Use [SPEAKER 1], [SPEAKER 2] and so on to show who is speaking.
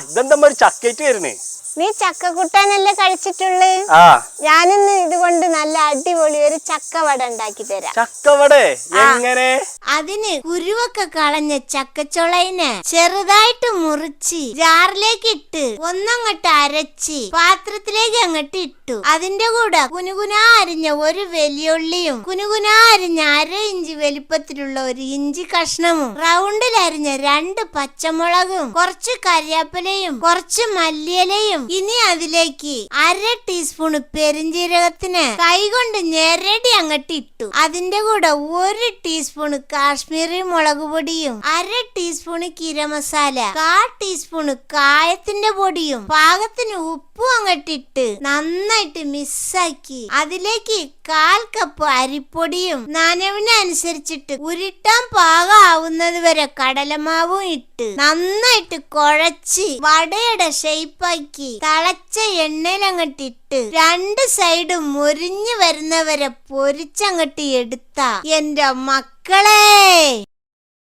[SPEAKER 1] ഇതെന്താ ഒരു ചക്കേറ്റ് വരുന്നേ?
[SPEAKER 2] നീ ചക്കക്കുട്ടാനല്ലേ കഴിച്ചിട്ടുള്ളു? ഞാനിന്ന് ഇതുകൊണ്ട് നല്ല അടിപൊളി ഒരു ചക്കവട ഉണ്ടാക്കി തരാം.
[SPEAKER 1] ചക്കവട എങ്ങനെ?
[SPEAKER 2] അതിന് കുരുവൊക്കെ കളഞ്ഞ ചക്കച്ചോളയിനെ ചെറുതായിട്ട് മുറിച്ച് ജാറിലേക്ക് ഇട്ട് ഒന്നങ്ങട്ട് അരച്ച് പാത്രത്തിലേക്ക് അങ്ങട്ട് ഇട്ടു. അതിന്റെ കൂടെ കുനുകുനാ അരിഞ്ഞ ഒരു വലിയുള്ളിയും കുനുകുനാ അരിഞ്ഞ 1/2 ഇഞ്ച് വലിപ്പത്തിലുള്ള ഒരു ഇഞ്ചി കഷ്ണവും റൗണ്ടിൽ അരിഞ്ഞ 2 പച്ചമുളകും കുറച്ച് കരിയാപ്പിലയും കുറച്ച് മല്ലിയിലയും ഇനി അതിലേക്ക് 1/2 ടീസ്പൂൺ പെരിഞ്ജീരകത്തിന് കൈകൊണ്ട് ഞെരടി അങ്ങട്ട് ഇട്ടു. അതിന്റെ കൂടെ 1 ടീസ്പൂൺ കാശ്മീരി മുളക് പൊടിയും 1/2 ടീസ്പൂൺ കിര മസാല 1/4 ടീസ്പൂൺ കായത്തിന്റെ പൊടിയും പാകത്തിന് ഉപ്പും അങ്ങട്ടിട്ട് നന്നായിട്ട് മിക്സാക്കി അതിലേക്ക് 1/4 കപ്പ് അരിപ്പൊടിയും നനവിനനുസരിച്ചിട്ട് ഉരുട്ടാൻ പാകമാവുന്നത് വരെ കടലമാവും ഇട്ട് നന്നായിട്ട് കുഴച്ച് വടയുടെ ഷേപ്പാക്കി തിളച്ച എണ്ണയിൽ അങ്ങട്ടിട്ട് 2 സൈഡും മുരിഞ്ഞു വരുന്നവരെ പൊരിച്ചങ്ങട്ട് എടുത്ത എന്റെ മക്കളെ.